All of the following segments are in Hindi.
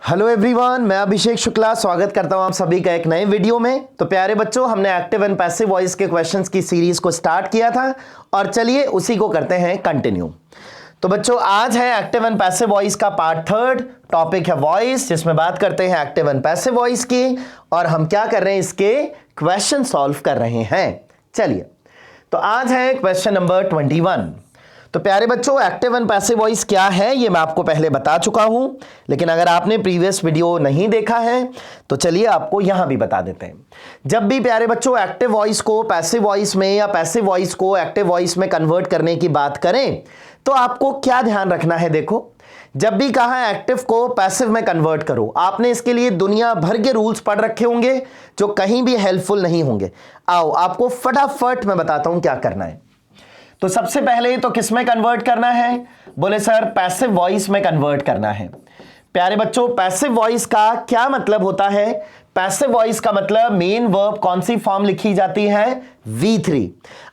हेलो एवरीवन, मैं अभिषेक शुक्ला स्वागत करता हूं आप सभी का एक नए वीडियो में। तो प्यारे बच्चों, हमने एक्टिव एंड पैसिव वॉइस के क्वेश्चंस की सीरीज को स्टार्ट किया था और चलिए उसी को करते हैं कंटिन्यू। तो बच्चों, आज है एक्टिव एंड पैसिव वॉइस का पार्ट थर्ड। टॉपिक है वॉइस, जिसमें बात करते हैं एक्टिव एंड पैसिव वॉइस की, और हम क्या कर रहे हैं, इसके क्वेश्चन सॉल्व कर रहे हैं। चलिए, तो आज है क्वेश्चन नंबर 21। तो प्यारे बच्चों, एक्टिव एंड पैसिव वॉइस क्या है ये मैं आपको पहले बता चुका हूं, लेकिन अगर आपने प्रीवियस वीडियो नहीं देखा है तो चलिए आपको यहां भी बता देते हैं। जब भी प्यारे बच्चों एक्टिव वॉइस को पैसिव वॉइस में या पैसिव वॉइस को एक्टिव वॉइस में कन्वर्ट करने की बात करें तो आपको क्या ध्यान रखना है। देखो, जब भी कहा एक्टिव को पैसिव में कन्वर्ट करो, आपने इसके लिए दुनिया भर के रूल्स पढ़ रखे होंगे जो कहीं भी हेल्पफुल नहीं होंगे। आओ आपको फटाफट मैं बताता हूं क्या करना है। तो सबसे पहले तो किस में कन्वर्ट करना है? बोले सर पैसिव वॉइस में कन्वर्ट करना है। प्यारे बच्चों, पैसिव वॉइस का क्या मतलब होता है? पैसिव वॉइस का मतलब मेन वर्ब कौन सी फॉर्म लिखी जाती है? V3।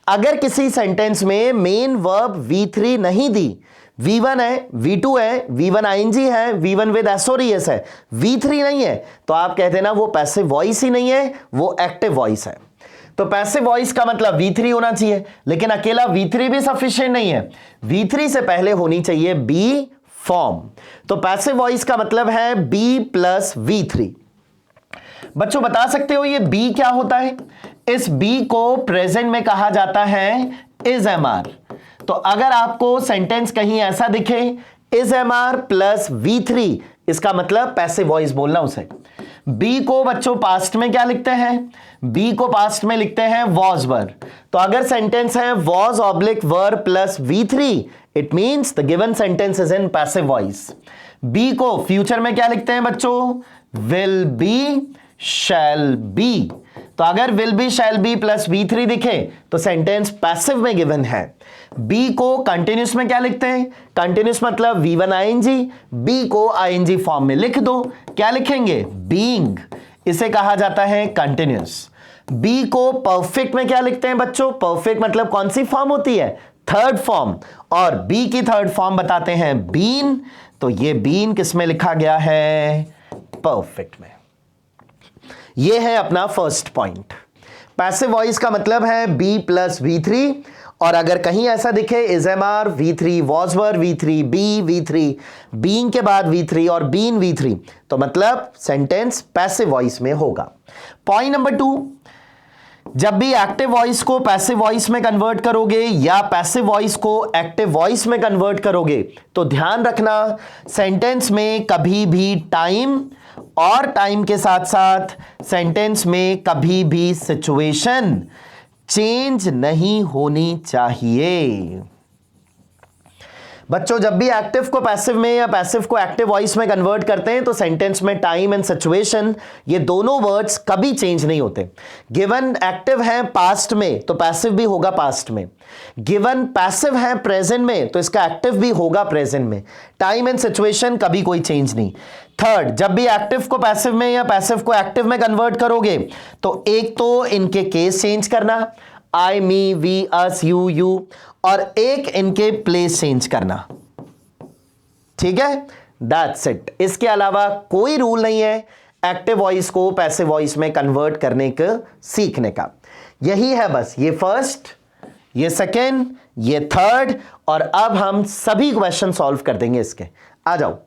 अगर किसी सेंटेंस में मेन वर्ब V3 नहीं दी, V1 है, V2 है, V1 ING है, V1 विद SOS है, V3 नहीं है, तो आप कहते हैं ना वो पैसिव वॉइस ही नहीं है, वो एक्टिव वॉइस है। तो पैसिव वॉइस का मतलब V3 होना चाहिए, लेकिन अकेला V3 भी सफिशिएंट नहीं है, V3 से पहले होनी चाहिए B फॉर्म। तो पैसिव वॉइस का मतलब है B प्लस V3। बच्चों बता सकते हो ये B क्या होता है? इस B को प्रेजेंट में कहा जाता है इज MR। तो अगर आपको सेंटेंस कहीं ऐसा दिखे इज MR प्लस V3, इसका मतलब पैसिव वॉइस बोलना उसे। बी को बच्चों पास्ट में क्या लिखते हैं? बी को पास्ट में लिखते हैं वॉज वर। तो अगर सेंटेंस है was oblique were plus V3, it means the given sentence is in passive voice. Be को फ्यूचर में क्या लिखते हैं बच्चों? Will be, shall be. तो अगर will be, shall be plus V3 दिखे तो सेंटेंस पैसिव में गिवन है। बी को कंटिन्यूस में क्या लिखते हैं? कंटिन्यूस मतलब V1 ING, बी को ING फॉर्म में लिख दो। क्या लिखेंगे? बीइंग। इसे कहा जाता है कंटिन्यूस। बी को परफेक्ट में क्या लिखते हैं बच्चों? परफेक्ट मतलब कौन सी फॉर्म होती है? Third form. और बी की थर्ड फॉर्म बताते हैं बीन। तो ये बीन किस में लिखा गया है? परफेक्ट में। ये है अपना फर्स्ट पॉइंट। पैसिव वॉइस का मतलब है B प्लस V3, और अगर कहीं ऐसा दिखे is MR, V3 was were, V3 be, V3 being के बाद V3 और बीन V3, तो मतलब सेंटेंस पैसिव वॉइस में होगा। पॉइंट नंबर 2, जब भी एक्टिव वॉइस को पैसिव वॉइस में कन्वर्ट करोगे या पैसिव वॉइस को एक्टिव वॉइस में कन्वर्ट करोगे तो ध्यान रखना सेंटेंस में कभी भी टाइम, और टाइम के साथ साथ सेंटेंस में कभी भी सिचुएशन चेंज नहीं होनी चाहिए। बच्चों, जब भी एक्टिव को पैसिव में या पैसिव को एक्टिव वॉइस में कन्वर्ट करते हैं तो सेंटेंस में टाइम एंड सिचुएशन, ये दोनों वर्ड्स कभी चेंज नहीं होते। गिवन एक्टिव है पास्ट में तो पैसिव भी होगा पास्ट में। गिवन पैसिव है प्रेजेंट में तो इसका एक्टिव भी होगा प्रेजेंट में। टाइम एंड सिचुएशन कभी कोई चेंज नहीं। थर्ड, जब भी एक्टिव को पैसिव में या पैसिव को एक्टिव में कन्वर्ट करोगे तो एक तो इनके केस चेंज करना, आई, मी, वी, अस, यू, और एक इनके प्लेस चेंज करना। ठीक है, दैट्स इट। इसके अलावा कोई रूल नहीं है एक्टिव वॉइस को पैसिव वॉइस में कन्वर्ट करने का, सीखने का। यही है बस, ये फर्स्ट, ये सेकेंड, ये थर्ड, और अब हम सभी क्वेश्चन सॉल्व कर देंगे इसके। आ जाओ।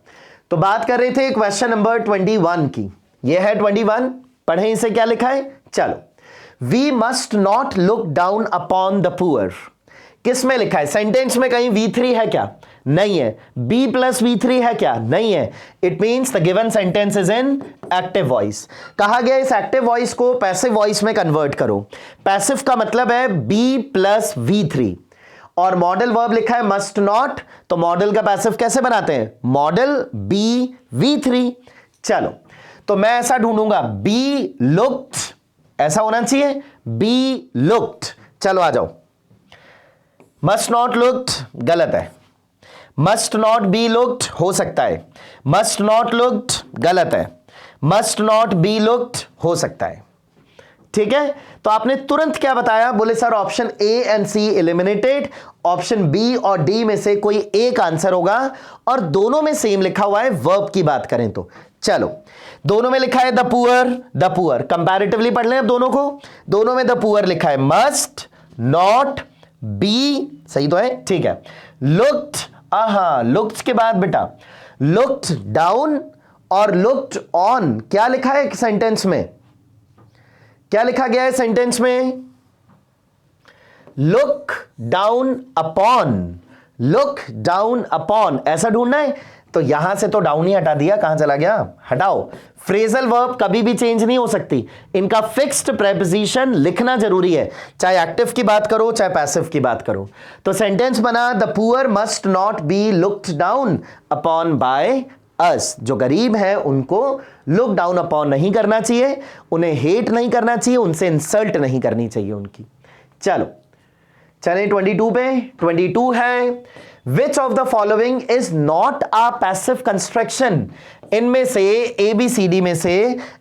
तो बात कर रहे थे क्वेश्चन नंबर 21 की। ये है 21, पढ़ें इसे क्या लिखा है। चलो, we must not look down upon the poor. किस में लिखा है? सेंटेंस में कहीं V3 है क्या? नहीं है। B प्लस V3 है क्या? नहीं है। It means the given sentence is in active voice. कहा गया इस एक्टिव वॉइस को पैसिव वॉइस में कन्वर्ट करो। पैसिव का मतलब है B प्लस V3, और मॉडल वर्ब लिखा है मस्ट नॉट, तो मॉडल का पैसिव कैसे बनाते हैं? Model B V3। चलो, तो मैं ऐसा ढूंढूंगा B लुक्ड, ऐसा होना चाहिए B लुक्ड। चलो आ जाओ। मस्ट नॉट लुक्ड गलत है। मस्ट नॉट बी लुक्ड हो सकता है। मस्ट नॉट लुक्ड गलत है। मस्ट नॉट बी लुक्ड हो सकता है। ठीक है, तो आपने तुरंत क्या बताया? बोले sir option A and C eliminated, option B और डी में से कोई एक आंसर होगा, और दोनों में सेम लिखा हुआ है वर्ब की बात करें तो। चलो, दोनों में लिखा है द पुअर, कंपैरेटिवली पढ़ लें अब दोनों को। दोनों में द पुअर लिखा है, मस्ट नॉट बी, सही तो है, ठीक है। लुक्ड, लुक्ड के बाद बेटा लुक्ड डाउन और लुक्ड ऑन, क्या लिखा है सेंटेंस में, क्या लिखा गया है सेंटेंस में? लुक डाउन अपॉन, ऐसा ढूंढना है। तो यहां से तो डाउन ही हटा दिया, कहां चला गया, हटाओ। फ्रेजल वर्ब कभी भी चेंज नहीं हो सकती, इनका फिक्स्ड प्रेपोजिशन लिखना जरूरी है, चाहे एक्टिव की बात करो चाहे पैसिव की बात करो। तो सेंटेंस बना, the poor must not be looked down upon by us, जो गरीब है उनको लुक डाउन अपॉन नहीं करना चाहिए, उन्हें हेट नहीं करना चाहिए, उनसे इंसल्ट नहीं करनी चाहिए उनकी। चलो चले 22 पे। 22 है, which of the following is not a passive construction, इनमें से ABCD में से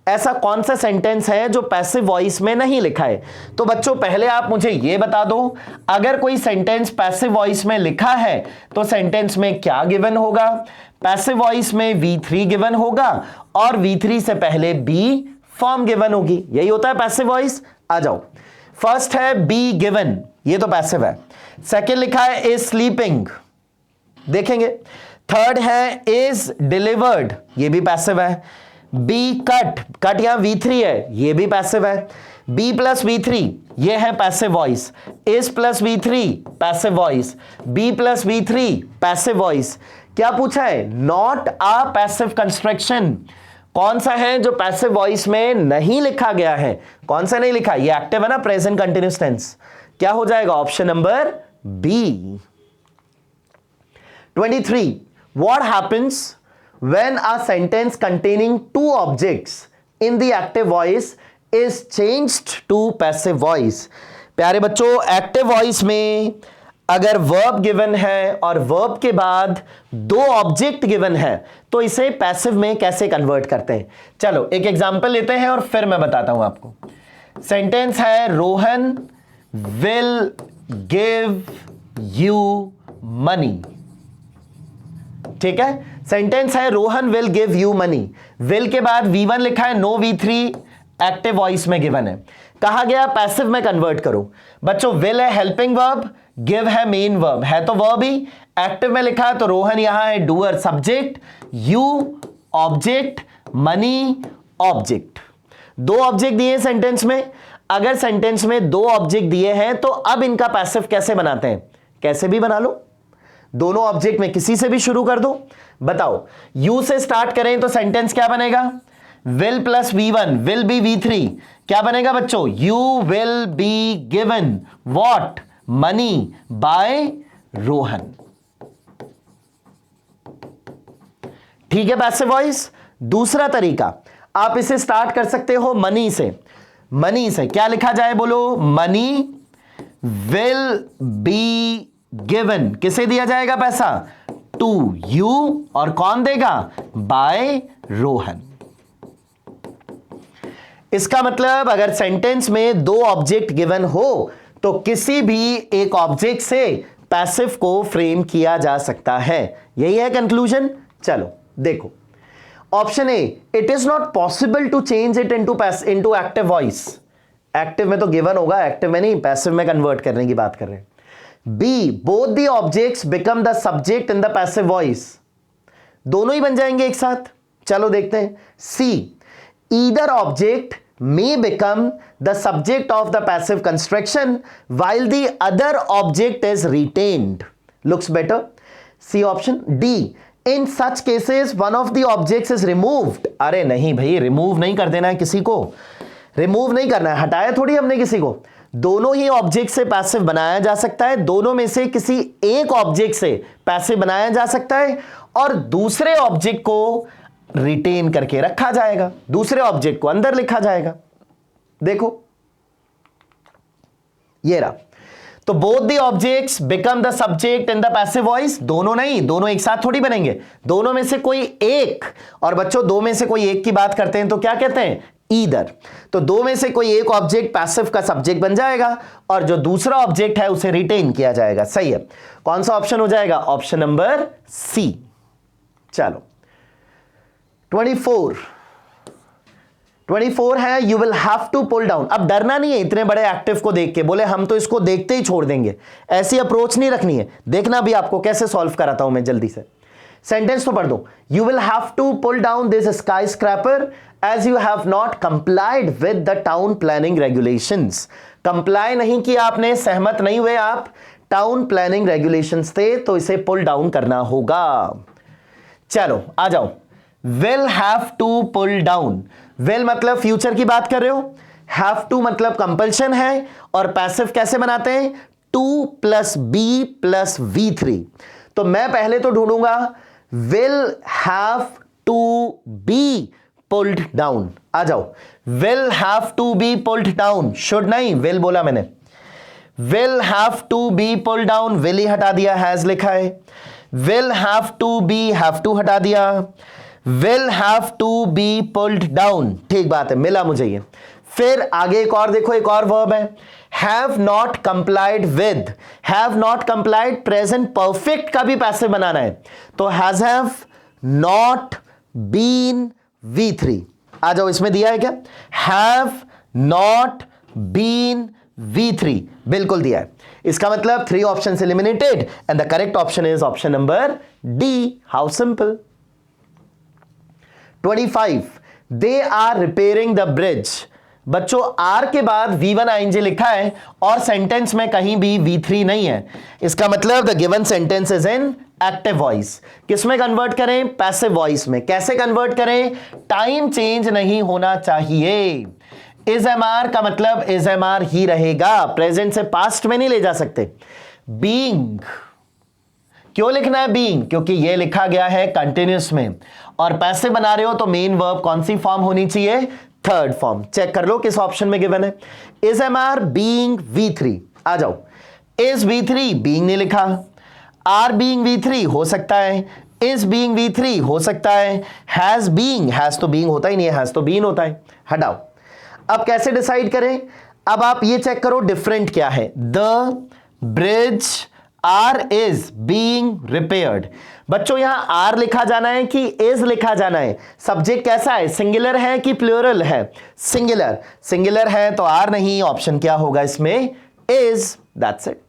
ऐसा कौन सा सेंटेंस है जो पैसिव वॉइस में नहीं लिखा है? तो बच्चों पहले आप मुझे यह बता दो, अगर कोई सेंटेंस पैसिव वॉइस में लिखा है तो सेंटेंस में क्या गिवन होगा? पैसिव वॉइस में V3 गिवन होगा और V3 से पहले B फॉर्म गिवन होगी, यही होता है पैसिव वॉइस। आ जाओ, फर्स्ट है बी गिवन, ये तो पैसिव है। सेकंड लिखा है इज स्लीपिंग, देखेंगे। थर्ड है इज डिलीवर्ड, ये भी पैसिव है। बी कट यहां V3 है, ये भी पैसिव है। बी प्लस V3 ये है passive voice, is plus V3 passive voice, be plus V3 passive voice. क्या पूछा है? नॉट अ पैसिव कंस्ट्रक्शन, कौन सा है जो पैसिव वॉइस में नहीं लिखा गया है? कौन सा नहीं लिखा? ये एक्टिव है ना, प्रेजेंट कंटिन्यूअस टेंस। क्या हो जाएगा? Option number B. 23, what happens when a sentence containing two objects in the active voice is changed to passive voice? प्यारे बच्चों, एक्टिव वॉइस में अगर वर्ब गिवन है और वर्ब के बाद दो ऑब्जेक्ट गिवन है तो इसे पैसिव में कैसे कन्वर्ट करते हैं? चलो एक एग्जांपल लेते हैं और फिर मैं बताता हूं आपको। सेंटेंस है, Rohan will give you money, ठीक है। सेंटेंस है, Rohan will give you money, will के बाद V1 लिखा है, नो V3 एक्टिव वॉइस में गिवन है। कहा गया पैसिव में कन्वर्ट करो। बच्चों विल है हेल्पिंग वर्ब, गिव है मेन वर्ब, है तो वर्ब ही। एक्टिव में लिखा है तो रोहन यहां है doer subject, you object, money object. दो ऑब्जेक्ट दिए सेंटेंस में। अगर सेंटेंस में दो ऑब्जेक्ट दिए हैं तो अब इनका पैसिव कैसे बनाते हैं? कैसे भी बना लो, दोनों ऑब्जेक्ट में किसी से भी शुरू कर दो। बताओ, यू से स्टार्ट करें तो सेंटेंस क्या बनेगा? Will plus V1 will be V3, क्या बनेगा बच्चों? You will be given what? Money by Rohan. ठीक है पैसिव वॉइस। दूसरा तरीका, आप इसे स्टार्ट कर सकते हो मनी से। मनी से क्या लिखा जाए बोलो? मनी विल बी गिवन, किसे दिया जाएगा पैसा? टू यू, और कौन देगा? बाय रोहन। इसका मतलब अगर सेंटेंस में दो ऑब्जेक्ट गिवन हो तो किसी भी एक ऑब्जेक्ट से पैसिव को फ्रेम किया जा सकता है। यही है कंक्लूजन। चलो देखो, option A, it is not possible to change it into active voice. Active में तो गिवन होगा, एक्टिव में नहीं, पैसिव में कन्वर्ट करने की बात कर रहे हैं। B, both the objects become the subject in the passive voice, दोनों ही बन जाएंगे एक साथ। चलो देखते हैं। C, either object may become the subject of the passive construction while the other object is retained. Looks better. C option. D, in such cases one of the objects is removed. अरे नहीं भाई, रिमूव नहीं कर देना है किसी को, रिमूव नहीं करना है, हटाया थोड़ी हमने किसी को। दोनों ही ऑब्जेक्ट से पैसिव बनाया जा सकता है, दोनों में से किसी एक ऑब्जेक्ट से पैसिव बनाया जा सकता है और दूसरे ऑब्जेक्ट को रिटेन करके रखा जाएगा, दूसरे ऑब्जेक्ट को अंदर लिखा जाएगा। देखो ये रहा। तो both the objects become the subject in the passive voice, दोनों नहीं, दोनों एक साथ थोड़ी बनेंगे, दोनों में से कोई एक। और बच्चों दो में से कोई एक की बात करते हैं तो क्या कहते हैं? ईदर। तो दो में से कोई एक ऑब्जेक्ट पैसिव का सब्जेक्ट बन जाएगा और जो दूसरा ऑब्जेक्ट है उसे रिटेन किया जाएगा। सही है। कौन सा ऑप्शन हो जाएगा? Option number C. चलो 24 है, you will have to pull down. अब डरना नहीं है इतने बड़े एक्टिव को देख के, बोले हम तो इसको देखते ही छोड़ देंगे, ऐसी अप्रोच नहीं रखनी है। देखना भी आपको कैसे सॉल्व कराता हूं मैं जल्दी से। सेंटेंस तो पढ़ दो। You will have to pull down this skyscraper as you have not complied with the town planning regulations. Comply नहीं किया आपने, सहमत नहीं हुए आप, टाउन प्लानिंग रेगुलेशंस थे, तो इसे पुल डाउन करना होगा। चलो आ जाओ। Will have to pull down, will मतलब फ्यूचर की बात कर रहे हो, हैव टू मतलब कंपल्शन है, और पैसिव कैसे बनाते हैं, two plus B plus V3। तो मैं पहले तो ढूंढूंगा will have to be pulled down. आ जाओ, will have to be pulled down, should नहीं, विल बोला मैंने। Will have to be pulled down, will ही हटा दिया, हैज लिखा है। Will have to be, have to हटा दिया। Will have to be pulled down, ठीक बात है, मिला मुझे ये। फिर आगे एक और देखो, एक और वर्ब है, have not complied with. Have not complied present perfect का भी पैसिव बनाना है, तो has have not been V3। आ जाओ, इसमें दिया है क्या, हैव नॉट बीन V3, बिल्कुल दिया है। इसका मतलब 3 options eliminated and the correct option is option number D. How simple. 25 they are repairing the bridge. बच्चों आर के बाद V1 ING लिखा है और सेंटेंस में कहीं भी V3 नहीं है, इसका मतलब the given sentence is in active voice. किसमें कन्वर्ट करें, पैसिव वॉइस में। कैसे कन्वर्ट करें, टाइम चेंज नहीं होना चाहिए। इज एम आर का मतलब इज एम आर ही रहेगा, प्रेजेंट से पास्ट में नहीं ले जा सकते। बीइंग, क्यों लिखना है बीइंग, क्योंकि ये लिखा गया है कंटिन्यूस में, और पैसिव बना रहे हो तो मेन वर्ब कौन सी फॉर्म होनी चाहिए, थर्ड फॉर्म। चेक कर लो किस ऑप्शन में गिवन है। Is am are being V3। आ जाओ, इज V3, बीइंग नहीं लिखा। आर बीइंग V3 हो सकता है, इज बीइंग V3 हो सकता है, हैज बीइंग, हैज तो बीइंग होता ही नहीं है, हैज तो बीन होता है। हटाओ। अब कैसे डिसाइड करें, अब आप ये चेक करो डिफरेंट क्या है। The bridge are is being repaired. बच्चों यहां आर लिखा जाना है कि इज लिखा जाना है, सब्जेक्ट कैसा है, सिंगुलर है कि प्लूरल है, सिंगुलर। सिंगुलर है तो आर नहीं, ऑप्शन क्या होगा इसमें, is. That's it.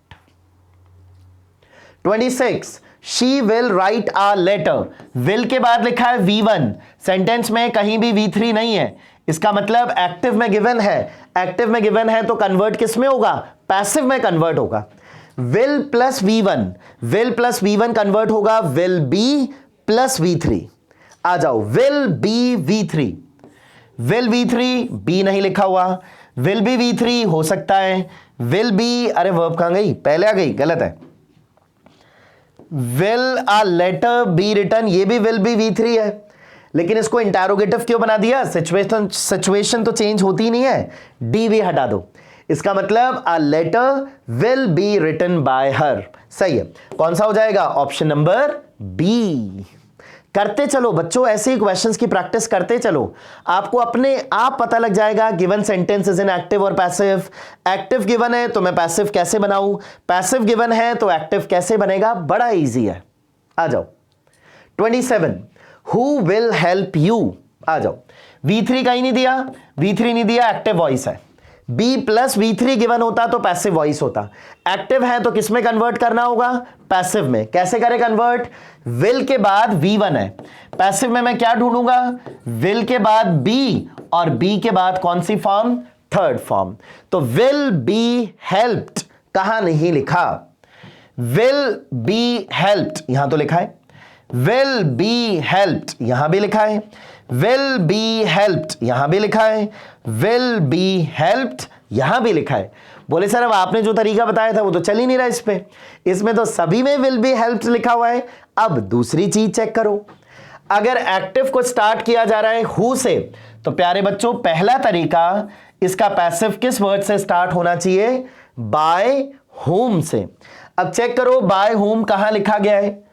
26 she will write a letter. Will के बाद लिखा है V1, सेंटेंस में कहीं भी V3 नहीं है, इसका मतलब एक्टिव में गिवन है। एक्टिव में गिवन है तो कन्वर्ट किस में होगा, पैसिव में कन्वर्ट होगा। Will plus V1, will plus V1 convert होगा विल बी प्लस V3। आ जाओ, will be V3, will V3, B नहीं लिखा हुआ, विल बी V3 हो सकता है, विल बी, अरे वर्ब कहां गई, पहले आ गई, गलत है। Will a letter be written, ये भी विल बी V3 है, लेकिन इसको इंटरोगेटिव क्यों बना दिया, सिचुएशन तो चेंज होती नहीं है, डी भी हटा दो। इसका मतलब a letter will be written by her. सही है, कौन सा हो जाएगा, ऑप्शन नंबर बी। करते चलो बच्चों, ऐसे ही क्वेश्चंस की प्रैक्टिस करते चलो, आपको अपने आप पता लग जाएगा given sentence is in active और पैसिव। एक्टिव गिवन है तो मैं पैसिव कैसे बनाऊं, पैसिव गिवन है तो एक्टिव कैसे बनेगा, बड़ा इजी है। आ जाओ। 27 हु विल हेल्प यू। आ जाओ, V3 का ही नहीं दिया, V3 नहीं दिया, एक्टिव वॉइस है। B प्लस V3 गिवन होता तो पैसिव वॉइस होता। एक्टिव है तो किस में कन्वर्ट करना होगा, पैसिव में। कैसे करें कन्वर्ट, विल के बाद V1 है, पैसिव में मैं क्या ढूंढूंगा, विल के बाद B और B के बाद कौन सी फॉर्म, थर्ड फॉर्म। तो विल बी हेल्प्ड कहां नहीं लिखा, विल बी हेल्प्ड यहां तो लिखा है, विल बी हेल्प्ड यहां भी लिखा है, विल बी हेल्प्ड यहां भी लिखा है, विल बी हेल्प्ड यहां भी लिखा है। बोले सर अब आपने जो तरीका बताया था वो तो चल ही नहीं रहा इस पे, इसमें तो सभी में विल बी हेल्प्ड लिखा हुआ है। अब दूसरी चीज चेक करो, अगर एक्टिव को स्टार्ट किया जा रहा है हु से, तो प्यारे बच्चों पहला तरीका इसका पैसिव किस वर्ड से स्टार्ट होना चाहिए, बाय होम से। अब चेक करो बाय होम कहां लिखा गया है,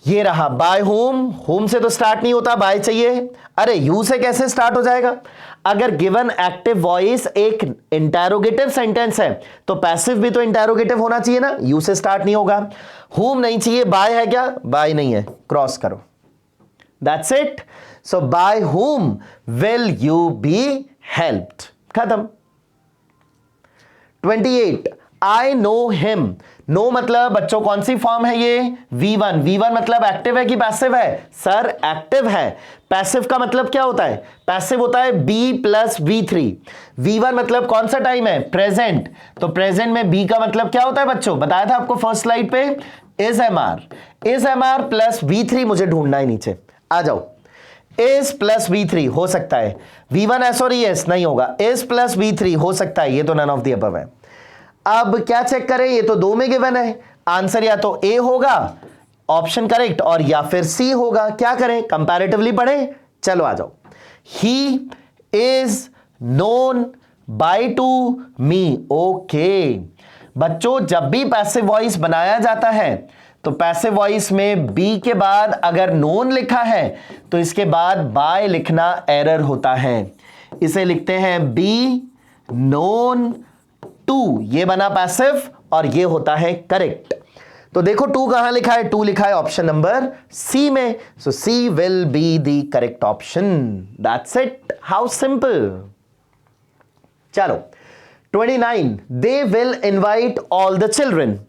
ये रहा बाय होम, होम से तो स्टार्ट नहीं होता, बाय चाहिए। अरे यू से कैसे स्टार्ट हो जाएगा, अगर गिवन एक्टिव वॉइस एक इंटरोगेटिव सेंटेंस है तो पैसिव भी तो इंटरोगेटिव होना चाहिए ना, यू से स्टार्ट नहीं होगा। होम नहीं चाहिए, बाय है क्या, बाय नहीं है, क्रॉस करो। That's it. So by whom will you be helped? खत्म। 28 I know him। नो मतलब बच्चों कौन सी फॉर्म है ये? V1। V1 मतलब एक्टिव है कि पैसिव है? सर एक्टिव है। पैसिव का मतलब क्या होता है? पैसिव होता है B प्लस V3। V1 मतलब कौन सा टाइम है? प्रेजेंट। तो प्रेजेंट में B का मतलब क्या होता है बच्चों? बताया था आपको फर्स्ट स्लाइड पे, इज MR प्लस V3 मुझे ढूंढना है नीचे। आ जाओ। इज प्लस V3 हो सकता है। V1 S और ES नहीं होगा। इज प्लस V3 हो सकता है, ये तो नन ऑफ द अबव है। अब क्या चेक करें? ये तो दो में गिवन है, आंसर या तो ए होगा ऑप्शन करेक्ट, और या फिर सी होगा। क्या करें? कंपैरेटिवली पढ़ें। चलो आ जाओ। He is known by to me. Okay बच्चों, जब भी पैसिव वॉइस बनाया जाता है तो पैसिव वॉइस में बी के बाद अगर नोन लिखा है तो इसके बाद बाय लिखना एरर होता है। इसे लिखते हैं बी नोन टू, ये बना पैसिव और ये होता है करेक्ट। तो देखो टू कहां लिखा है? टू लिखा है ऑप्शन नंबर सी में। So C will be the correct option. That's it, how simple. चलो 29 they will invite all the children.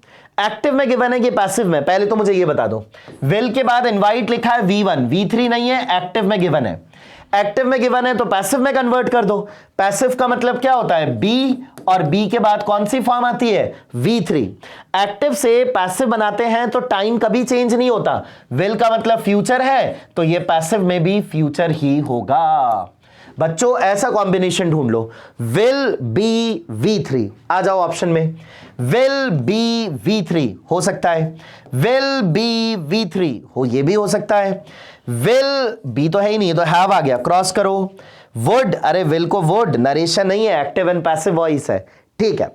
Active में गिवन है कि पैसिव में? पहले तो मुझे ये बता दो, विल के बाद इनवाइट लिखा है V1, V3 नहीं है, एक्टिव में गिवन है। एक्टिव में गिवन है तो पैसिव में कन्वर्ट कर दो। पैसिव का मतलब क्या होता है? बी, और बी के बाद कौन सी फॉर्म आती है? V3। एक्टिव से पैसिव बनाते हैं तो टाइम कभी चेंज नहीं होता। विल का मतलब फ्यूचर है तो ये पैसिव में भी फ्यूचर ही होगा। बच्चों ऐसा कॉम्बिनेशन ढूंढ लो, विल बी V3। आ जाओ ऑप्शन में, विल बी V3 हो सकता है, विल बी V3 हो, ये भी हो सकता है। विल बी तो है ही नहीं, तो हैव आ गया, क्रॉस करो। वुड, अरे विल को वुड, नरेशन नहीं है, एक्टिव एंड पैसिव वॉइस है। ठीक है,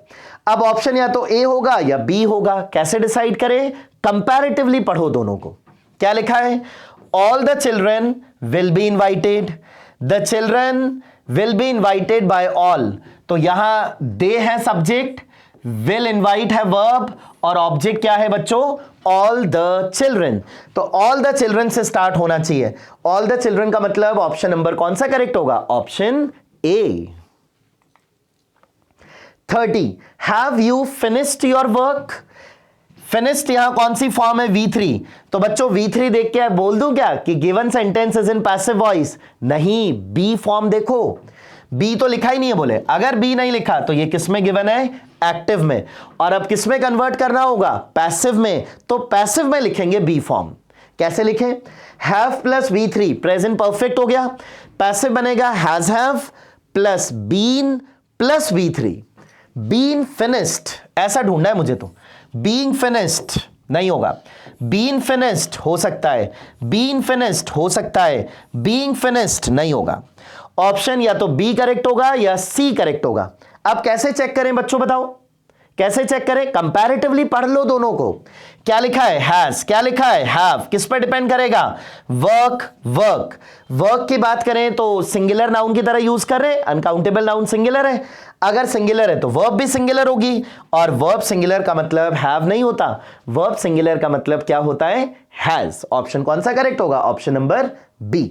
अब ऑप्शन या तो ए होगा या बी होगा। कैसे डिसाइड करें? कंपैरेटिवली पढ़ो दोनों को। क्या लिखा है? All the children will be invited, the children will be invited bye all. तो यहां दे है सब्जेक्ट, विल इनवाइट है वर्ब, और ऑब्जेक्ट क्या है बच्चों? All the children. तो ऑल द चिल्ड्रन से स्टार्ट होना चाहिए। ऑल द चिल्ड्रन का मतलब ऑप्शन नंबर कौन सा करेक्ट होगा? Option A. 30 have you finished your work. Finished यहां कौन सी फॉर्म है? V3। तो बच्चों V3 देख के बोल दूं क्या कि given sentence is in passive voice? नहीं, बी फॉर्म देखो, बी तो लिखा ही नहीं है बोले। अगर बी नहीं लिखा तो ये किस में गिवन है? एक्टिव में। और अब किस में कन्वर्ट करना होगा? पैसिव में। तो पैसिव में लिखेंगे बी फॉर्म। कैसे लिखें? Have plus V3, present perfect हो गया। पैसिव बनेगा has have plus been plus V3। Been finished, ऐसा ढूंढना है मुझे तो। बीइंग फिनिश्ड नहीं होगा, बीन फिनिश्ड हो सकता है, बीन फिनिश्ड हो सकता है, बीइंग फिनिश्ड नहीं होगा। ऑप्शन या तो बी करेक्ट होगा या सी करेक्ट होगा। अब कैसे चेक करें बच्चों, बताओ कैसे चेक करें? कंपैरेटिवली पढ़ लो दोनों को। क्या लिखा है? हैज, क्या लिखा है? हैव। किस पर डिपेंड करेगा? Work, work. वर्क की बात करें तो सिंगुलर नाउन की तरह यूज कर रहे हैं, अनकाउंटेबल नाउन सिंगुलर है। अगर सिंगुलर है तो वर्ब भी सिंगुलर होगी, और वर्ब सिंगुलर का मतलब हैव नहीं होता, वर्ब सिंगुलर का मतलब क्या होता है? हैज। ऑप्शन कौन सा करेक्ट होगा? Option number B.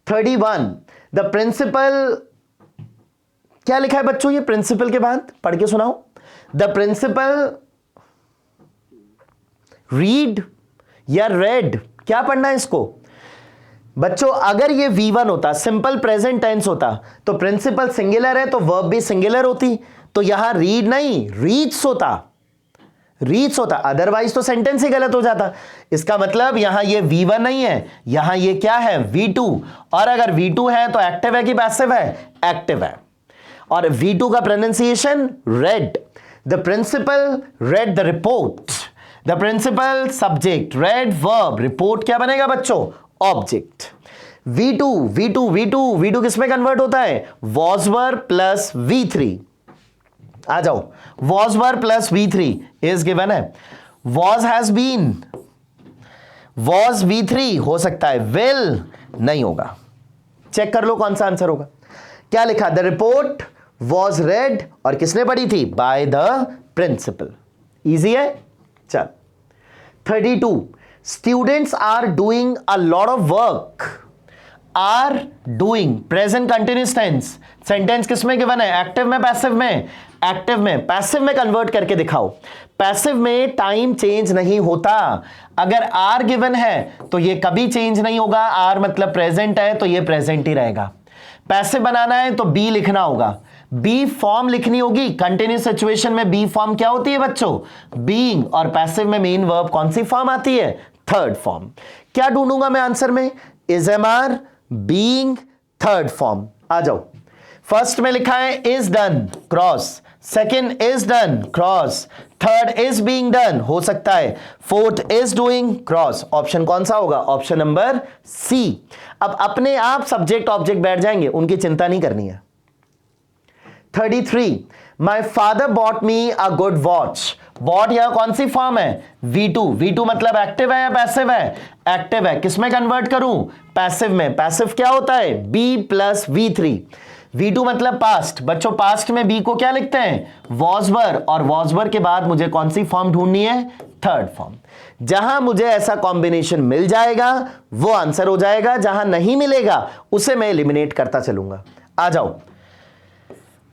31 the principal, क्या लिखा है बच्चों? ये प्रिंसिपल के बाद पढ़ के सुनाओ। द प्रिंसिपल रीड या रेड, क्या पढ़ना है इसको बच्चों? अगर ये V1 होता, सिंपल प्रेजेंट टेंस होता, तो प्रिंसिपल सिंगुलर है तो वर्ब भी सिंगुलर होती, तो यहां रीड नहीं रीड्स होता, रीड्स होता, अदरवाइज तो सेंटेंस ही गलत हो जाता। इसका मतलब यहां ये V1 नहीं है, यहां ये क्या है? V2। और अगर V2 है तो एक्टिव है कि पैसिव है? एक्टिव है। और V2 का pronunciation read. The principal read the report. The principal subject, read verb, report क्या बनेगा बच्चों? Object. V2 V2 V2 V2 किस में कन्वर्ट होता है? Was were plus V3। आ जाओ, was were plus V3 is given है। Was has been, was V3 हो सकता है, विल नहीं होगा। चेक कर लो कौन सा आंसर होगा। क्या लिखा? द रिपोर्ट वॉज रेड, और किसने पढ़ी थी? By the principal. इजी है। चल 32 students are doing a lot of work. Are doing present continuous tense, sentence किसमें गिवन है? एक्टिव में, पैसिव में? एक्टिव में। पैसिव में कन्वर्ट करके दिखाओ। पैसिव में टाइम चेंज नहीं होता। अगर आर गिवन है तो ये कभी चेंज नहीं होगा। आर मतलब प्रेजेंट है तो ये प्रेजेंट ही रहेगा। पैसिव बनाना है तो बी लिखना होगा, बी फॉर्म लिखनी होगी। कंटिन्यूस सिचुएशन में बी फॉर्म क्या होती है बच्चों? बीइंग। और पैसिव में मेन वर्ब कौन सी फॉर्म आती है? Third form. क्या ढूंढूंगा मैं आंसर में? Is am are, being, third form. आ जाओ। फर्स्ट में लिखा है is done, cross. Second is done, cross. Third is being done, हो सकता है। Fourth is doing, cross. Option कौन सा होगा? Option number C. अब अपने आप सब्जेक्ट ऑब्जेक्ट बैठ जाएंगे, उनकी चिंता नहीं करनी है। 33, my father bought me a good watch. Bought यह कौन सी फॉर्म है? V2। V2 मतलब एक्टिव है या पैसिव है? एक्टिव है। किसमें कन्वर्ट करूं? पैसिव में। पैसिव क्या होता है? B plus V3। V2 मतलब पास्ट। बच्चों पास्ट में B को क्या लिखते हैं? Was were. और वॉज वर के बाद मुझे कौन सी फॉर्म ढूंढनी है? Third form. जहां मुझे ऐसा कॉम्बिनेशन मिल जाएगा वो आंसर हो जाएगा, जहां नहीं मिलेगा उसे मैं एलिमिनेट करता चलूंगा। आ जाओ।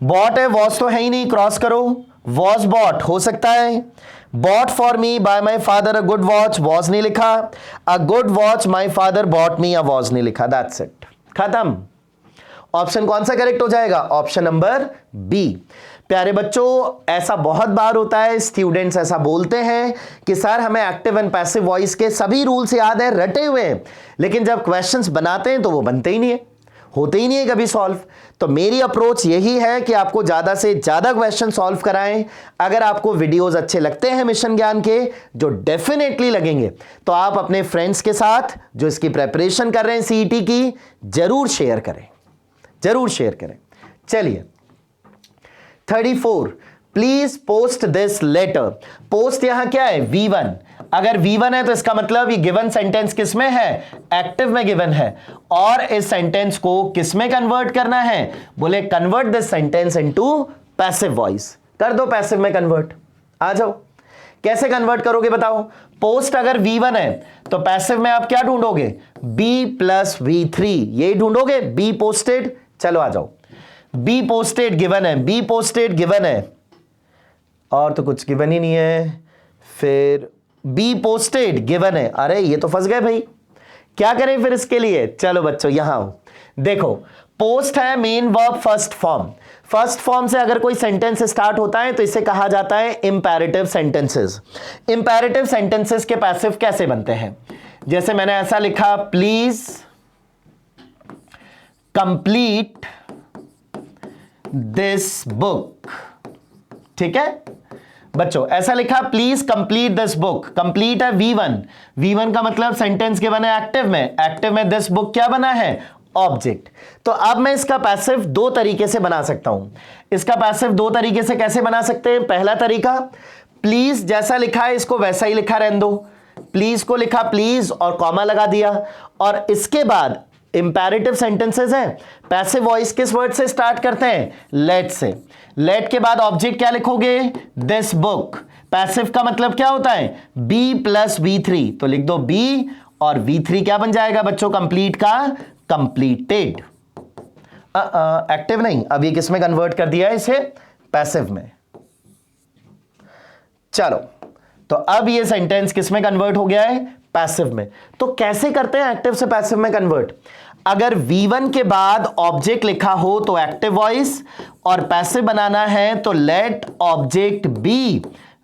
बॉट है, वॉज तो है ही नहीं, क्रॉस करो। वॉज बॉट हो सकता है। Bought for me by my father a good watch, was नहीं लिखा। A good watch my father bought me, a was नहीं लिखा। दैट्स इट, खत्म। ऑप्शन कौन सा करेक्ट हो जाएगा? Option number B. प्यारे बच्चों, ऐसा बहुत बार होता है, स्टूडेंट्स ऐसा बोलते हैं कि सर हमें एक्टिव एंड पैसिव वॉइस के सभी रूल्स याद है, रटे हुए हैं, लेकिन जब क्वेश्चंस बनाते हैं तो वो बनते ही नहीं है, होते ही नहीं है कभी सॉल्व। तो मेरी अप्रोच यही है कि आपको ज्यादा से ज्यादा क्वेश्चन सॉल्व कराएं। अगर आपको वीडियोस अच्छे लगते हैं मिशन ज्ञान के, जो डेफिनेटली लगेंगे, तो आप अपने फ्रेंड्स के साथ जो इसकी प्रेपरेशन कर रहे हैं सीईटी की, जरूर शेयर करें, जरूर शेयर करें। चलिए 34, please post this letter. Post यहां क्या है? V1। अगर V1 है तो इसका मतलब ये गिवन सेंटेंस किस में है? एक्टिव में गिवन है। और इस सेंटेंस को किस में कन्वर्ट करना है? बोले convert this sentence into passive voice. कर दो पैसिव में कन्वर्ट। आ जाओ। कैसे कन्वर्ट करोगे बताओ? पोस्ट अगर V1 है तो पैसिव में आप क्या ढूंढोगे? B प्लस V3, ये ढूंढोगे, बी पोस्टेड। चलो आ जाओ। बी पोस्टेड गिवन है, बी पोस्टेड गिवन है, और तो कुछ गिवन ही नहीं है। फिर बी पोस्टेड गिवन है। अरे ये तो फंस गए भाई, क्या करें फिर इसके लिए? चलो बच्चों यहां आओ। देखो, पोस्ट है main verb first form. First form से अगर कोई सेंटेंस स्टार्ट होता है तो इसे कहा जाता है इंपैरेटिव सेंटेंसेस। इंपैरेटिव सेंटेंसेस के पैसिव कैसे बनते हैं? जैसे मैंने ऐसा लिखा, प्लीज कंप्लीट दिस बुक। ठीक है बच्चों, ऐसा लिखा, please complete this book. Complete है V1। V1 का मतलब सेंटेंस के बना एक्टिव में। एक्टिव में दिस बुक क्या बना है? ऑब्जेक्ट। तो अब मैं इसका पैसिव दो तरीके से बना सकता हूं। इसका पैसिव दो तरीके से कैसे बना सकते हैं? पहला तरीका, प्लीज जैसा लिखा है इसको वैसा ही लिखा रहने दो। प्लीज को लिखा प्लीज और कॉमा लगा दिया, और इसके बाद इंपैरेटिव सेंटेंसेस हैं, पैसिव वॉइस किस वर्ड से स्टार्ट करते हैं? लेट से। लेट के बाद ऑब्जेक्ट क्या लिखोगे? This book. पैसिव का मतलब क्या होता है? बी प्लस V3, तो लिख दो बी, और V3 क्या बन जाएगा बच्चों? कंप्लीट का कंप्लीटेड। एक्टिव नहीं, अब ये किस में कन्वर्ट कर दिया है? इसे पैसिव में। चलो, तो अब ये सेंटेंस किस में कन्वर्ट हो गया है? पैसिव में। तो कैसे करते हैं एक्टिव से पैसिव में कन्वर्ट? अगर V1 के बाद ऑब्जेक्ट लिखा हो तो एक्टिव वॉइस, और पैसिव बनाना है तो लेट ऑब्जेक्ट बी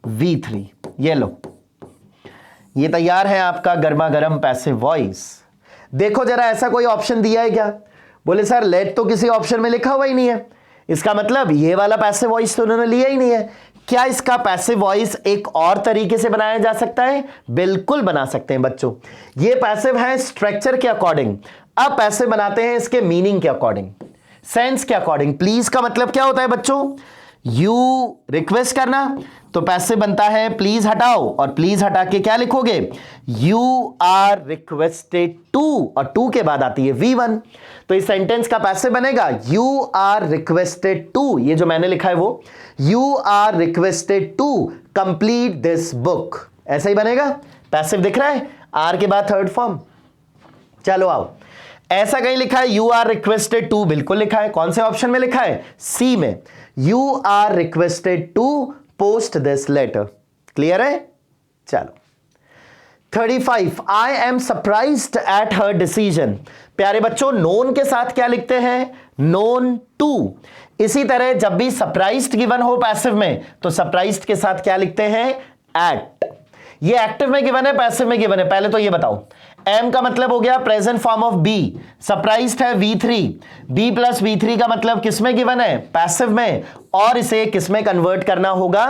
V3। ये लो, ये तैयार है आपका गर्मा गर्म पैसिव वॉइस। देखो जरा, ऐसा कोई ऑप्शन दिया है क्या? बोले सर लेट तो किसी ऑप्शन में लिखा हुआ ही नहीं है, इसका मतलब ये वाला पैसिव वॉइस तो उन्होंने लिया ही नहीं है। क्या इसका पैसिव वॉइस एक और तरीके से बनाया जा सकता है? बिल्कुल बना सकते हैं बच्चों। ये पैसिव है स्ट्रक्चर के अकॉर्डिंग, अब पैसिव बनाते हैं इसके मीनिंग के अकॉर्डिंग, सेंस के अकॉर्डिंग। प्लीज का मतलब क्या होता है बच्चों? यू रिक्वेस्ट करना, तो पैसिव बनता है प्लीज हटाओ, और प्लीज हटा के क्या लिखोगे? यू आर रिक्वेस्टेड टू, और टू के बाद आती है V1, तो इस सेंटेंस का पैसिव बनेगा यू आर रिक्वेस्टेड टू। ये जो मैंने लिखा है वो you are requested to complete this book, ऐसा ही बनेगा। पैसिव दिख रहा है? आर के बाद थर्ड फॉर्म। चलो आओ, ऐसा कहीं लिखा है यू आर रिक्वेस्टेड टू, बिल्कुल लिखा है। कौन से ऑप्शन में लिखा है? सी में, you are requested to post this letter. Clear है? चलो 35, I am surprised at her decision. प्यारे बच्चों, नोन के साथ क्या लिखते हैं? Known to. इसी तरह जब भी सरप्राइज्ड गिवन हो पैसिव में, तो सरप्राइज्ड के साथ क्या लिखते हैं? एट। ये एक्टिव में गिवन है, पैसिव में गिवन है? पहले तो ये बताओ। एम का मतलब हो गया present form of be, surprised है V3, बी प्लस V3 का मतलब किस में गिवन है? पैसिव में। और इसे किस में कन्वर्ट करना होगा?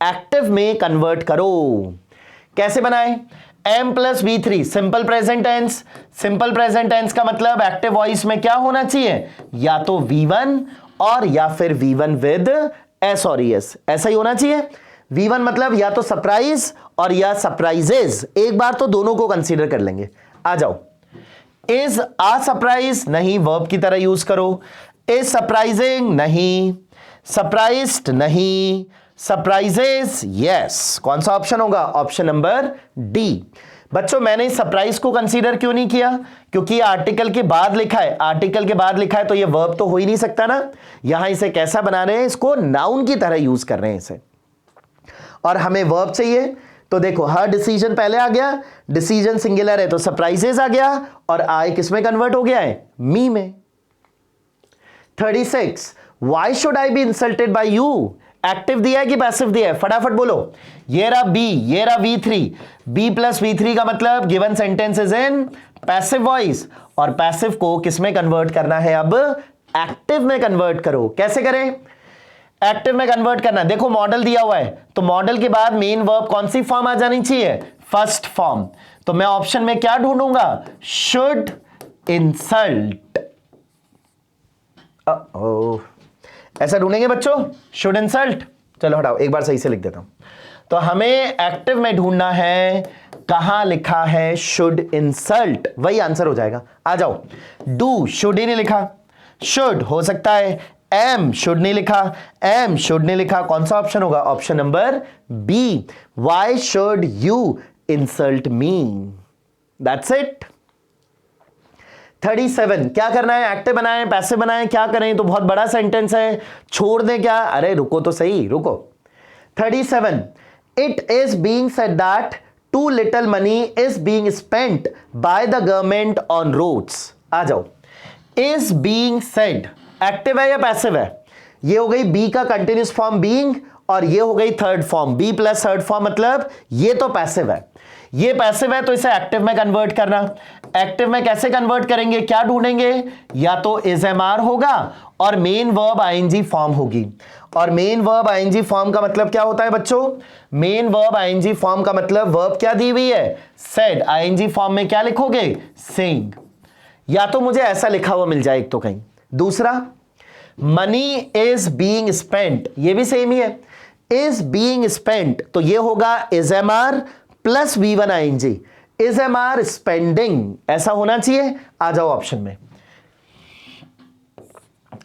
एक्टिव में कन्वर्ट करो। कैसे बनाए? M plus V3 simple present tense. Simple present tense का मतलब एक्टिव वॉइस में क्या होना चाहिए? या तो V1 और या फिर V1 विद S और ES, ऐसा ही होना चाहिए। V1 मतलब या तो सरप्राइज और या सरप्राइजेज। एक बार तो दोनों को कंसीडर कर लेंगे। आ जाओ, इज आ सरप्राइज नहीं, वर्ब की तरह यूज करो। इज सरप्राइजिंग नहीं, सरप्राइज्ड नहीं, सरप्राइजेस यस। कौन सा ऑप्शन होगा? Option number D. बच्चों, मैंने सरप्राइज को कंसीडर क्यों नहीं किया? क्योंकि आर्टिकल के बाद लिखा है, आर्टिकल के बाद लिखा है तो ये वर्ब तो हो ही नहीं सकता ना। यहां इसे कैसा बना रहे हैं? इसको नाउन की तरह यूज कर रहे हैं इसे, और हमें वर्ब चाहिए। तो देखो, हर डिसीजन पहले आ गया, डिसीजन सिंगुलर है तो सरप्राइजेस आ गया, और आई किस में कन्वर्ट हो गया है? मी में। 36, why should I be insulted by you. Active दिया है कि पैसिव दिया है? फटाफट बोलो। ये रहा बी, ये रहा V3, बी प्लस V3 का मतलब given sentence is in passive voice, और पैसिव को किस में कन्वर्ट करना है? अब एक्टिव में कन्वर्ट करो। कैसे करें एक्टिव में कन्वर्ट करना? देखो, मॉडल दिया हुआ है, तो मॉडल के बाद मेन वर्ब कौन सी फॉर्म आ जानी चाहिए? First form. तो मैं ऑप्शन में क्या ढूंढूंगा? Should insult. ऐसा ढूंढेंगे बच्चों, शुड इंसल्ट। चलो हटाओ, एक बार सही से लिख देता हूं। तो हमें एक्टिव में ढूंढना है, कहां लिखा है शुड इंसल्ट, वही आंसर हो जाएगा। आ जाओ, डू शुड ही नहीं लिखा, शुड हो सकता है, एम शुड नहीं लिखा, एम शुड नहीं लिखा। कौन सा ऑप्शन होगा? Option number B, why should you insult me. That's it. 37, क्या करना है? एक्टिव बनाएं, पैसिव बनाएं, क्या करें? तो बहुत बड़ा सेंटेंस है, छोड़ दें क्या? अरे रुको तो सही, रुको। 37, it is being said that too little money is being spent by the government on roads. आ जाओ, इज बीइंग सेड एक्टिव है या पैसिव है? ये हो गई बी का कंटिन्यूस फॉर्म बीइंग, और ये हो गई third form be plus third form, मतलब ये तो पैसिव है। ये पैसिव है तो इसे एक्टिव में कन्वर्ट करना। एक्टिव में कैसे कन्वर्ट करेंगे? क्या ढूंढेंगे? या तो इज एम आर होगा और मेन वर्ब आईएनजी फॉर्म होगी। और मेन वर्ब आईएनजी फॉर्म का मतलब क्या होता है बच्चों? मेन वर्ब आईएनजी फॉर्म का मतलब वर्ब क्या दी हुई है? सेड। आईएनजी फॉर्म में क्या लिखोगे? सेइंग। या तो मुझे ऐसा लिखा हुआ मिल जाए एक तो कहीं। दूसरा, मनी इज बीइंग स्पेंट, ये भी सेम ही है, इज बीइंग स्पेंट, तो ये होगा is am are plus V1 ING, is am are spending, ऐसा होना चाहिए। आ जाओ ऑप्शन में,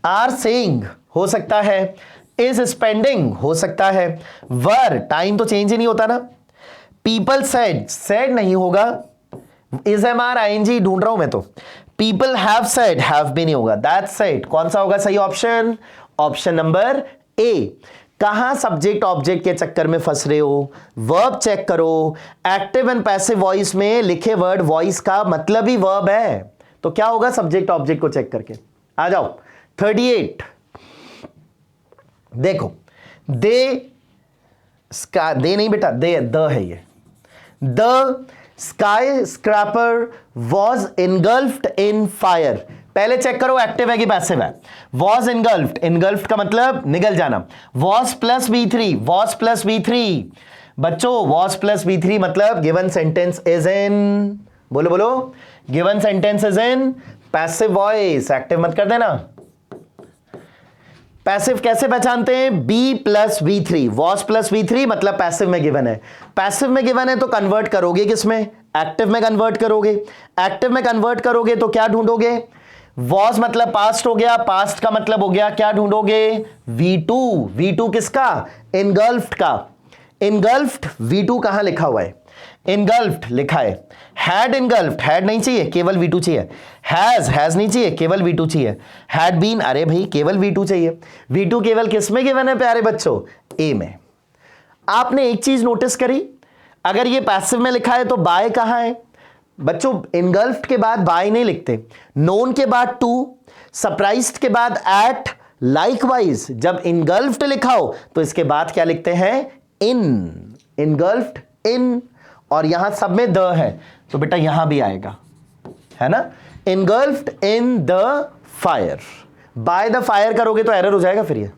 आर सेइंग हो सकता है, इज स्पेंडिंग हो सकता है, वर टाइम तो चेंज ही नहीं होता ना, पीपल सेड, सेड नहीं होगा, इज एम आर आईएनजी ढूंढ रहा हूं मैं तो, पीपल हैव सेड, हैव भी नहीं होगा, दैट्स इट। कौन सा होगा सही ऑप्शन? Option number A. कहां सब्जेक्ट ऑब्जेक्ट के चक्कर में फंस रहे हो? वर्ब चेक करो। एक्टिव एंड पैसिव वॉइस में लिखे वर्ड वॉइस का मतलब ही वर्ब है, तो क्या होगा सब्जेक्ट ऑब्जेक्ट को चेक करके। आ जाओ 38, देखो, दे नहीं बेटा, दे द है ये। The sky scraper was इनगल्फ्ड in fire. पहले चेक करो एक्टिव है कि पैसिव है। वॉज इनगल्फ्ड, इनगल्फ्ड का मतलब निगल जाना। Was plus V3, was plus V3, बच्चों वॉज प्लस V3 मतलब गिवन सेंटेंस इज इन, बोलो बोलो, given sentence is in passive voice. Active मत कर देना। पैसिव कैसे पहचानते हैं? B plus V3, was plus V3 मतलब पैसिव में गिवन है। पैसिव में गिवन है तो कन्वर्ट करोगे किसमें? एक्टिव में कन्वर्ट करोगे। एक्टिव में कन्वर्ट करोगे तो क्या ढूंढोगे? वॉज मतलब पास्ट हो गया, पास्ट का मतलब हो गया, क्या ढूंढोगे? V2, V2 किसका? इनगल्फ्ड का। इनगल्फ्ड V2 कहां लिखा हुआ है? इनगल्फ्ड लिखा है, हैड इनगल्फ्ड, हैड नहीं चाहिए, केवल V2 चाहिए। हैज नहीं चाहिए, केवल V2 चाहिए। हैड बीन, अरे भाई केवल V2 चाहिए। V2 केवल किस में गिवन है प्यारे बच्चों? ए में। आपने एक चीज नोटिस करी, अगर ये पैसिव में लिखा है तो बाय कहां है बच्चों? इनगल्फ्ड के बाद बाय नहीं लिखते, नोन के बाद टू, सरप्राइज्ड के बाद एट, लाइकवाइज जब इनगल्फ्ड लिखा हो तो इसके बाद क्या लिखते हैं? इन, इनगल्फ्ड इन, और यहां सब में द है तो बेटा यहां भी आएगा, है ना? इनगल्फ्ड in the fire, by the fire करोगे तो एरर हो जाएगा फिर ये।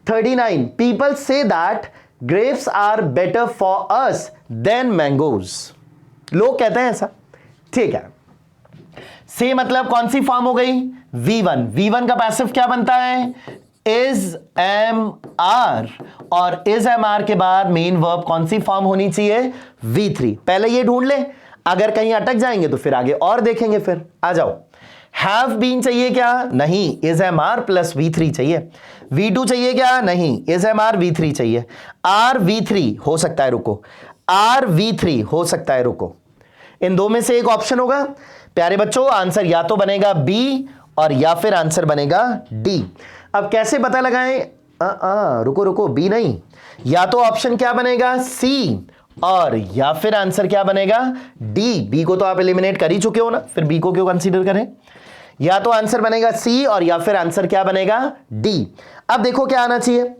39, people say that grapes are better for us than mangoes, लोग कहते हैं ऐसा, ठीक है। से मतलब कौन सी फॉर्म हो गई? V1 का पैसिव क्या बनता है? इज एम आर, और इज एम आर के बाद मेन वर्ब कौन सी फॉर्म होनी चाहिए? V3। पहले ये ढूंढ ले, अगर कहीं अटक जाएंगे तो फिर आगे और देखेंगे। फिर आ जाओ, हैव बीन चाहिए क्या? नहीं, is am are plus V3 चाहिए। V2 चाहिए क्या? नहीं, इज एम आर V3 चाहिए। आर V3 हो सकता है, रुको, आर V3 हो सकता है, रुको, इन दो में से एक ऑप्शन होगा प्यारे बच्चों। आंसर या तो बनेगा बी और या फिर आंसर बनेगा डी। अब कैसे पता लगाएं? रुको, बी नहीं, या तो ऑप्शन क्या बनेगा? सी, और या फिर आंसर क्या बनेगा? डी। बी को तो आप एलिमिनेट कर ही चुके हो ना, फिर बी को क्यों कंसीडर करें? या तो आंसर बनेगा सी और या फिर आंसर क्या बनेगा? डी। अब देखो क्या आना चाहिए,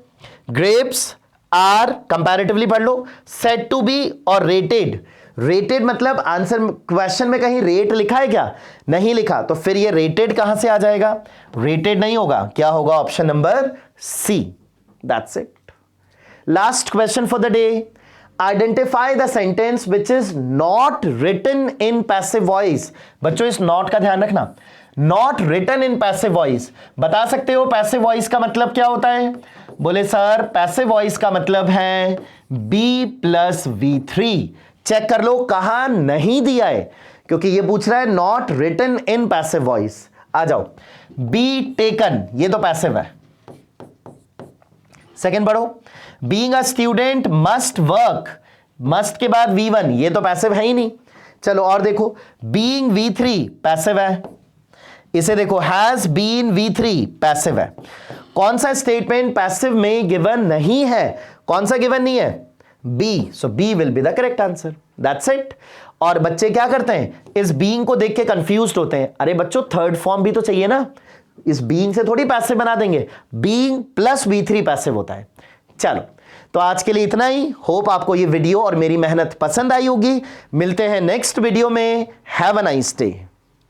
ग्रेप्स आर, कंपैरेटिवली पढ़ लो, सेड टू बी और रेटेड। रेटेड मतलब आंसर क्वेश्चन में कहीं रेट लिखा है क्या? नहीं लिखा, तो फिर ये रेटेड कहां से आ जाएगा? रेटेड नहीं होगा, क्या होगा? Option number C. That's it. Last question for the day, identify the sentence which is not written in passive voice. बच्चों इस नॉट का ध्यान रखना, not written in passive voice. बता सकते हो पैसिव वॉइस का मतलब क्या होता है? बोले सर पैसिव वॉइस का मतलब है बी प्लस V3। चेक कर लो कहां नहीं दिया है, क्योंकि ये पूछ रहा है not written in passive voice. आ जाओ, बी टेकन, ये तो पैसिव है। सेकंड पढ़ो, being a student must work, must के बाद V1, ये तो पैसिव है ही नहीं। चलो और देखो, बीइंग V3 पैसिव है। इसे देखो, हैज बीन V3 पैसिव है। कौन सा स्टेटमेंट पैसिव में गिवन नहीं है? कौन सा गिवन नहीं है? B. So B will be the correct answer. That's it. और बच्चे क्या करते हैं, इस बीइंग को देख के कंफ्यूज्ड होते हैं। अरे बच्चों थर्ड फॉर्म भी तो चाहिए ना, इस बीइंग से थोड़ी पैसिव बना देंगे, बीइंग प्लस V3 पैसिव होता है। चलो तो आज के लिए इतना ही। होप आपको ये वीडियो और मेरी मेहनत पसंद आई होगी। मिलते हैं नेक्स्ट वीडियो में। Have a nice day.